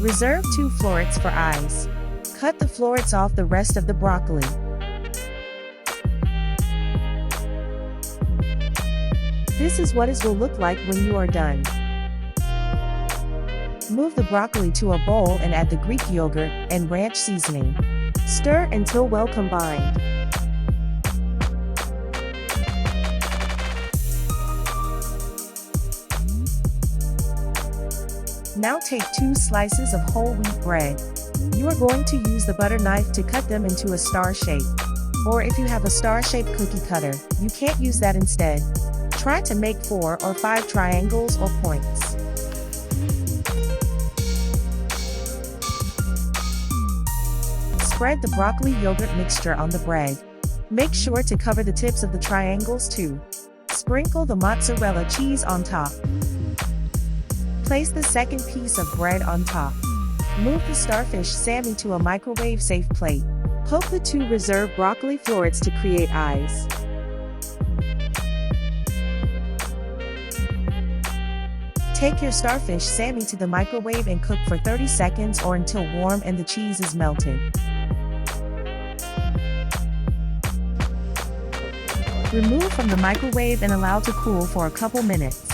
Reserve 2 florets for eyes. Cut the florets off the rest of the broccoli. This is what it will look like when you are done. Move the broccoli to a bowl and add the Greek yogurt and ranch seasoning. Stir until well combined. Now take 2 slices of whole wheat bread. You are going to use the butter knife to cut them into a star shape. Or if you have a star-shaped cookie cutter, you can't use that instead. Try to make 4 or 5 triangles or points. Spread the broccoli yogurt mixture on the bread. Make sure to cover the tips of the triangles too. Sprinkle the mozzarella cheese on top. Place the second piece of bread on top. Move the Starfish Sammie to a microwave-safe plate. Poke the 2 reserved broccoli florets to create eyes. Take your Starfish Sammie to the microwave and cook for 30 seconds or until warm and the cheese is melted. Remove from the microwave and allow to cool for a couple minutes.